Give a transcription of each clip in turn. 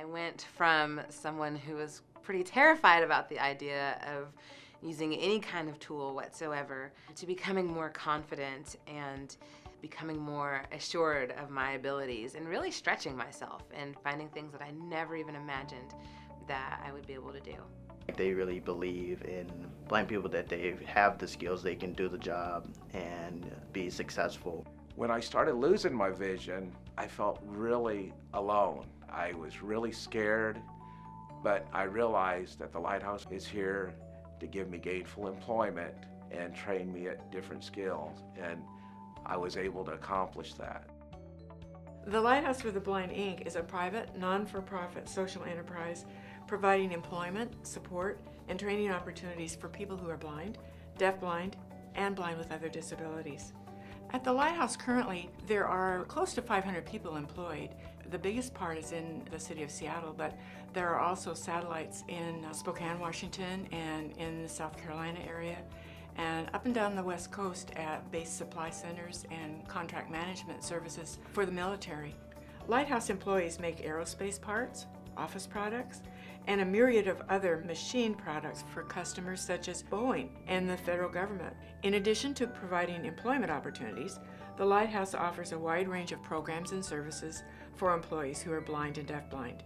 I went from someone who was pretty terrified about the idea of using any kind of tool whatsoever to becoming more confident and becoming more assured of my abilities and really stretching myself and finding things that I never even imagined that I would be able to do. They really believe in blind people, that they have the skills, they can do the job and be successful. When I started losing my vision, I felt really alone. I was really scared, but I realized that the Lighthouse is here to give me gainful employment and train me at different skills, and I was able to accomplish that. The Lighthouse for the Blind, Inc. is a private, non-for-profit social enterprise providing employment, support, and training opportunities for people who are blind, deafblind, and blind with other disabilities. At the Lighthouse currently, there are close to 500 people employed. The biggest part is in the city of Seattle, but there are also satellites in Spokane, Washington, and in the South Carolina area, and up and down the West Coast at base supply centers and contract management services for the military. Lighthouse employees make aerospace parts, office products, and a myriad of other machine products for customers such as Boeing and the federal government. In addition to providing employment opportunities, the Lighthouse offers a wide range of programs and services for employees who are blind and deafblind.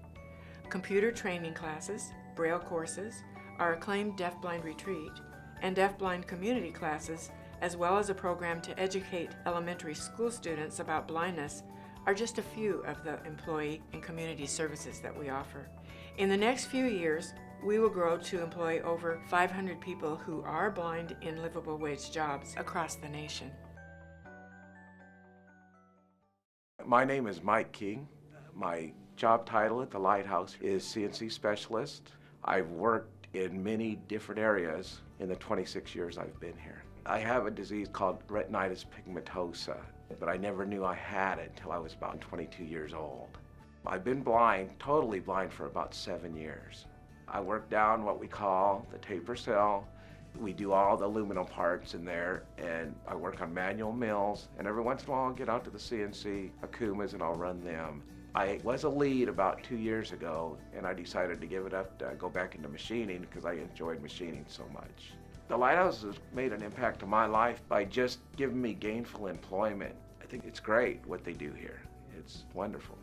Computer training classes, Braille courses, our acclaimed DeafBlind retreat, and DeafBlind community classes, as well as a program to educate elementary school students about blindness, are just a few of the employee and community services that we offer. In the next few years, we will grow to employ over 500 people who are blind in livable wage jobs across the nation. My name is Mike King. My job title at the Lighthouse is CNC Specialist. I've worked in many different areas in the 26 years I've been here. I have a disease called retinitis pigmentosa, but I never knew I had it until I was about 22 years old. I've been blind, totally blind, for about 7 years. I work down what we call the taper cell. We do all the aluminum parts in there, and I work on manual mills, and every once in a while I'll get out to the CNC Akumas and I'll run them. I was a lead about 2 years ago, and I decided to give it up to go back into machining because I enjoyed machining so much. The Lighthouse has made an impact on my life by just giving me gainful employment. I think it's great what they do here. It's wonderful.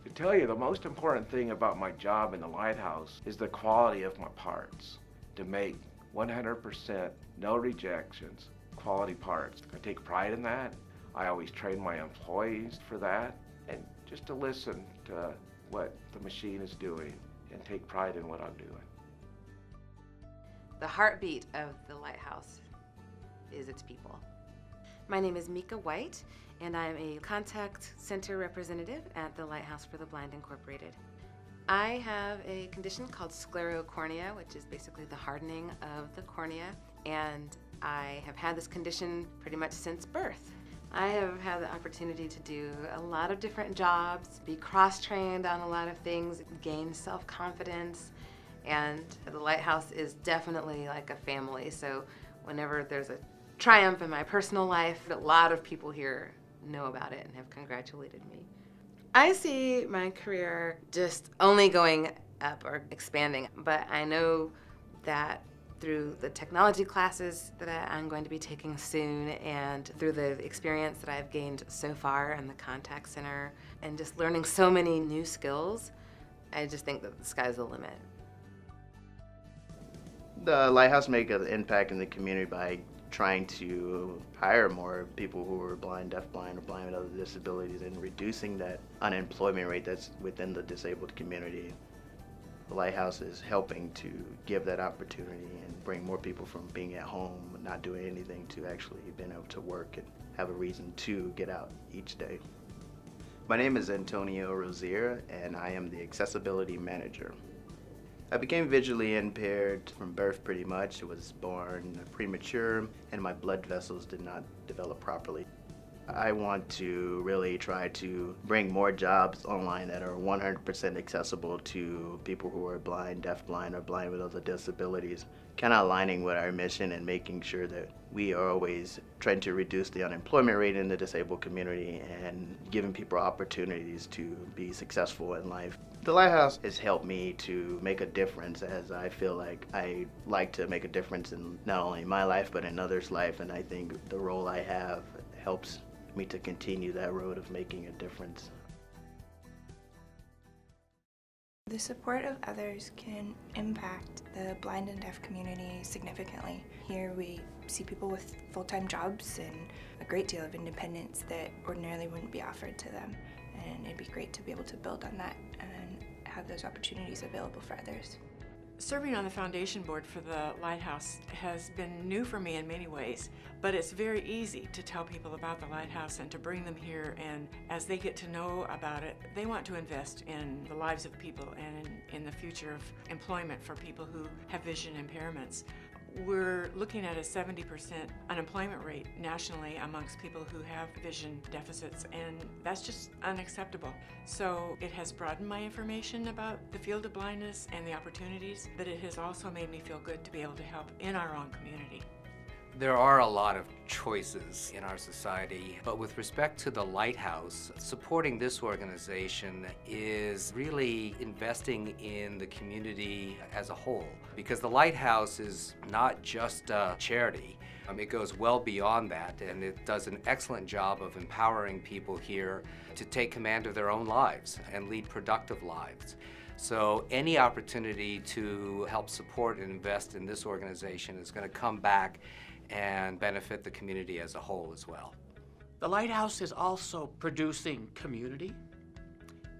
To tell you, the most important thing about my job in the Lighthouse is the quality of my parts. To make 100%, no rejections, quality parts. I take pride in that. I always train my employees for that, and just to listen to what the machine is doing and take pride in what I'm doing. The heartbeat of the Lighthouse is its people. My name is Meka White, and I'm a Contact Center Representative at the Lighthouse for the Blind Incorporated. I have a condition called sclerocornea, which is basically the hardening of the cornea, and I have had this condition pretty much since birth. I have had the opportunity to do a lot of different jobs, be cross-trained on a lot of things, gain self-confidence, and the Lighthouse is definitely like a family. So whenever there's a triumph in my personal life, a lot of people here know about it and have congratulated me. I see my career just only going up or expanding, but I know that through the technology classes that I'm going to be taking soon, and through the experience that I've gained so far in the contact center and just learning so many new skills, I just think that the sky's the limit. The Lighthouse make an impact in the community by trying to hire more people who are blind, deafblind, or blind with other disabilities, and reducing that unemployment rate that's within the disabled community. The Lighthouse is helping to give that opportunity and bring more people from being at home, not doing anything, to actually being able to work and have a reason to get out each day. My name is Antonio Rozier, and I am the Accessibility Manager. I became visually impaired from birth pretty much. I was born premature and my blood vessels did not develop properly. I want to really try to bring more jobs online that are 100% accessible to people who are blind, deafblind, or blind with other disabilities. Kind of aligning with our mission and making sure that we are always trying to reduce the unemployment rate in the disabled community and giving people opportunities to be successful in life. The Lighthouse has helped me to make a difference, as I feel like I like to make a difference in not only my life but in others' life, and I think the role I have helps me to continue that road of making a difference. The support of others can impact the blind and deaf community significantly. Here we see people with full-time jobs and a great deal of independence that ordinarily wouldn't be offered to them. And it'd be great to be able to build on that and have those opportunities available for others. Serving on the foundation board for the Lighthouse has been new for me in many ways, but it's very easy to tell people about the Lighthouse and to bring them here, and as they get to know about it, they want to invest in the lives of people and in the future of employment for people who have vision impairments. We're looking at a 70% unemployment rate nationally amongst people who have vision deficits, and that's just unacceptable. So it has broadened my information about the field of blindness and the opportunities, but it has also made me feel good to be able to help in our own community. There are a lot of choices in our society, but with respect to the Lighthouse, supporting this organization is really investing in the community as a whole, because the Lighthouse is not just a charity. It goes well beyond that, and it does an excellent job of empowering people here to take command of their own lives and lead productive lives. So any opportunity to help support and invest in this organization is going to come back and benefit the community as a whole as well. The Lighthouse is also producing community,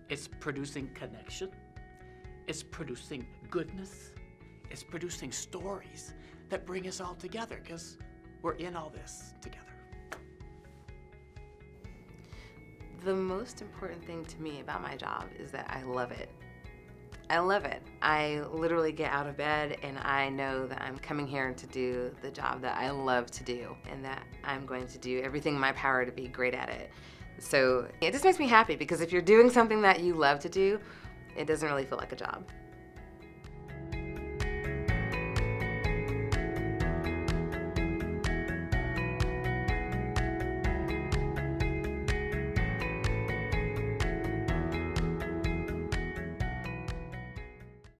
it's producing connection, it's producing goodness, it's producing stories that bring us all together, because we're in all this together. The most important thing to me about my job is that I love it. I love it. I literally get out of bed and I know that I'm coming here to do the job that I love to do, and that I'm going to do everything in my power to be great at it. So it just makes me happy, because if you're doing something that you love to do, it doesn't really feel like a job.